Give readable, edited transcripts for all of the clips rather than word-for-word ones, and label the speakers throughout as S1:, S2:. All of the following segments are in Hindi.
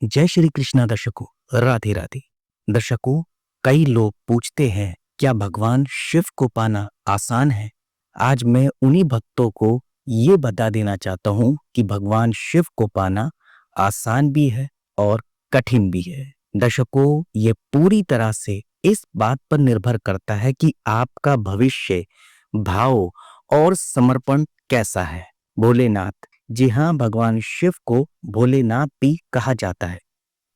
S1: जय श्री कृष्णा दर्शकों, राधे राधे। दर्शकों, कई लोग पूछते हैं क्या भगवान शिव को पाना आसान है। आज मैं उन्हीं भक्तों को ये बता देना चाहता हूँ कि भगवान शिव को पाना आसान भी है और कठिन भी है। दर्शकों, ये पूरी तरह से इस बात पर निर्भर करता है कि आपका भविष्य, भाव और समर्पण कैसा है। भोलेनाथ, जी हाँ, भगवान शिव को भोलेनाथ भी कहा जाता है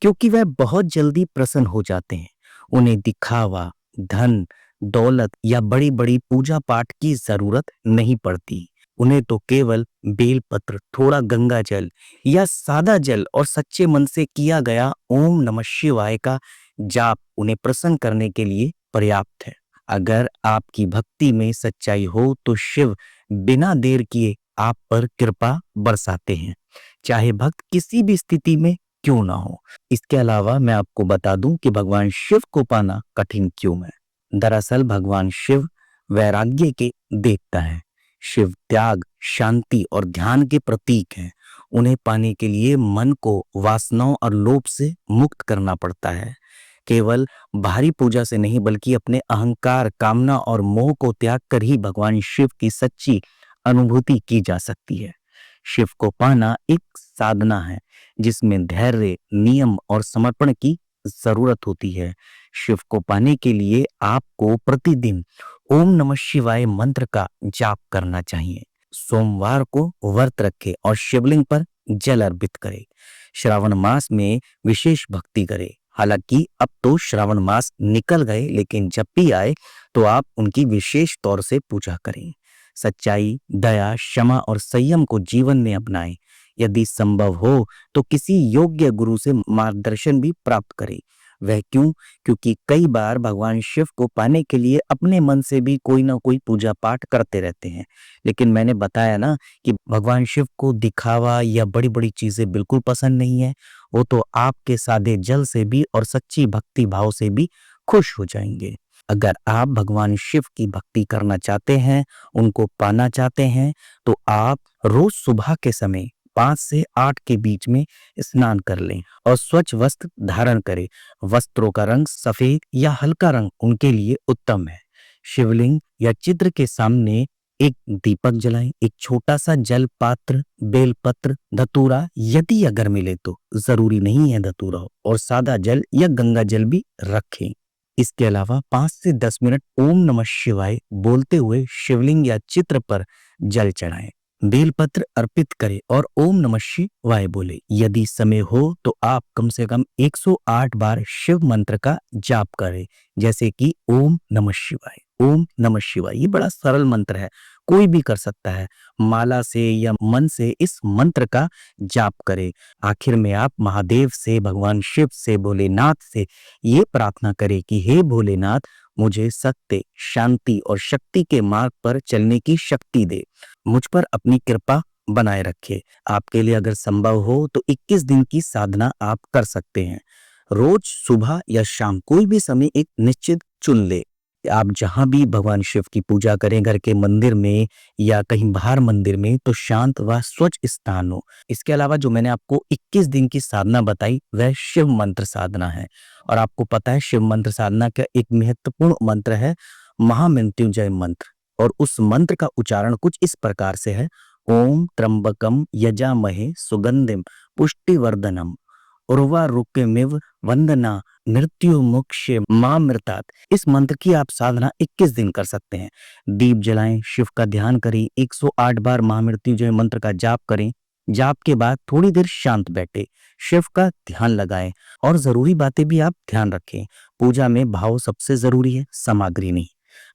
S1: क्योंकि वह बहुत जल्दी प्रसन्न हो जाते हैं। उन्हें दिखावा, धन, दौलत या बड़ी बड़ी पूजा पाठ की जरूरत नहीं पड़ती। उन्हें तो केवल बेलपत्र, थोड़ा गंगा जल या सादा जल और सच्चे मन से किया गया ओम नमः शिवाय का जाप उन्हें प्रसन्न करने के लिए पर्याप्त है। अगर आपकी भक्ति में सच्चाई हो तो शिव बिना देर किए आप पर कृपा बरसाते हैं, चाहे भक्त किसी भी स्थिति में क्यों ना हो। इसके अलावा मैं आपको बता दूं कि भगवान शिव को पाना कठिन क्यों है। दरअसल भगवान शिव वैराग्य के देवता हैं। शिव त्याग, शांति और ध्यान के प्रतीक हैं। उन्हें पाने के लिए मन को वासनाओं और लोभ से मुक्त करना पड़ता है। केवल भारी पूजा से नहीं बल्कि अपने अहंकार, कामना और मोह को त्याग कर ही भगवान शिव की सच्ची अनुभूति की जा सकती है। शिव को पाना एक साधना है जिसमें धैर्य, नियम और समर्पण की जरूरत होती है। शिव को पाने के लिए आपको प्रतिदिन ओम नमः शिवाय मंत्र का जाप करना चाहिए। सोमवार को व्रत रखें और शिवलिंग पर जल अर्पित करें। श्रावण मास में विशेष भक्ति करें। हालांकि अब तो श्रावण मास निकल गए, लेकिन जब भी आए तो आप उनकी विशेष तौर से पूजा करें। सच्चाई, दया, क्षमा और संयम को जीवन में अपनाएं। यदि संभव हो तो किसी योग्य गुरु से मार्गदर्शन भी प्राप्त करें। वह क्यों? क्योंकि कई बार भगवान शिव को पाने के लिए अपने मन से भी कोई ना कोई पूजा पाठ करते रहते हैं, लेकिन मैंने बताया ना कि भगवान शिव को दिखावा या बड़ी बड़ी चीजें बिल्कुल पसंद नहीं है। वो तो आपके सादे जल से भी और सच्ची भक्ति भाव से भी खुश हो जाएंगे। अगर आप भगवान शिव की भक्ति करना चाहते हैं, उनको पाना चाहते हैं, तो आप रोज सुबह के समय 5 से 8 के बीच में स्नान कर लें और स्वच्छ वस्त्र धारण करें। वस्त्रों का रंग सफेद या हल्का रंग उनके लिए उत्तम है। शिवलिंग या चित्र के सामने एक दीपक जलाएं। एक छोटा सा जल पात्र, बेलपत्र, धतूरा यदि अगर मिले तो, जरूरी नहीं है धतूरा हो, और सादा जल या गंगा जल भी रखें। इसके अलावा 5 से 10 मिनट ओम नमः शिवाय बोलते हुए शिवलिंग या चित्र पर जल चढ़ाएं। बेलपत्र अर्पित करें और ओम नमः शिवाय बोले। यदि समय हो तो आप कम से कम 108 बार शिव मंत्र का जाप करें, जैसे कि ओम नमः शिवाय, ओम नमः शिवाय। ये बड़ा सरल मंत्र है, कोई भी कर सकता है। माला से या मन से इस मंत्र का जाप करें। आखिर में आप महादेव से, भगवान शिव से, भोलेनाथ से ये प्रार्थना करें कि हे भोलेनाथ, मुझे सत्य, शांति और शक्ति के मार्ग पर चलने की शक्ति दे। मुझ पर अपनी कृपा बनाए रखे। आपके लिए अगर संभव हो तो 21 दिन की साधना आप कर सकते हैं। रोज सुबह या शाम कोई भी समय एक निश्चित चुन ले। आप जहां भी भगवान शिव की पूजा करें, घर के मंदिर में या कहीं बाहर मंदिर में, तो शांत व स्वच्छ स्थान हो। इसके अलावा जो मैंने आपको 21 दिन की साधना बताई वह शिव मंत्र साधना है। और आपको पता है शिव मंत्र साधना का एक महत्वपूर्ण मंत्र है महामृत्युंजय मंत्र। और उस मंत्र का उच्चारण कुछ इस प्रकार से है, ओम त्र्यंबकम यजामहे सुगंधिम पुष्टिवर्धनम उर्वारुकमिव वंदना मृत्यु मोक्ष मामृतात। इस मंत्र की आप साधना 21 दिन कर सकते हैं। दीप जलाएं, शिव का ध्यान करें, 108 बार महामृत्युंजय मंत्र का जाप करें। जाप के बाद थोड़ी देर शांत बैठे, शिव का ध्यान लगाएं और जरूरी बातें भी आप ध्यान रखें। पूजा में भाव सबसे जरूरी है, सामग्री नहीं।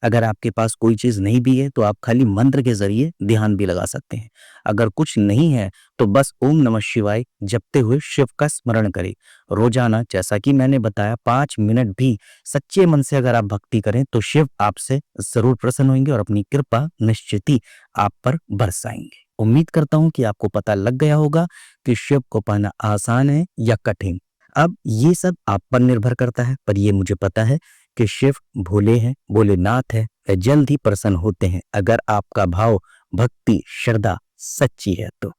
S1: अगर आपके पास कोई चीज नहीं भी है तो आप खाली मंत्र के जरिए ध्यान भी लगा सकते हैं। अगर कुछ नहीं है तो बस ओम नमः शिवाय जपते हुए शिव का स्मरण करें। रोजाना जैसा कि मैंने बताया 5 मिनट भी सच्चे मन से अगर आप भक्ति करें तो शिव आपसे जरूर प्रसन्न होंगे और अपनी कृपा निश्चित ही आप पर बरसाएंगे। उम्मीद करता हूं कि आपको पता लग गया होगा कि शिव को पाना आसान है या कठिन। अब ये सब आप पर निर्भर करता है, पर ये मुझे पता है कि शिव भोले हैं, भोलेनाथ है, वे जल्द ही प्रसन्न होते हैं अगर आपका भाव, भक्ति, श्रद्धा सच्ची है तो।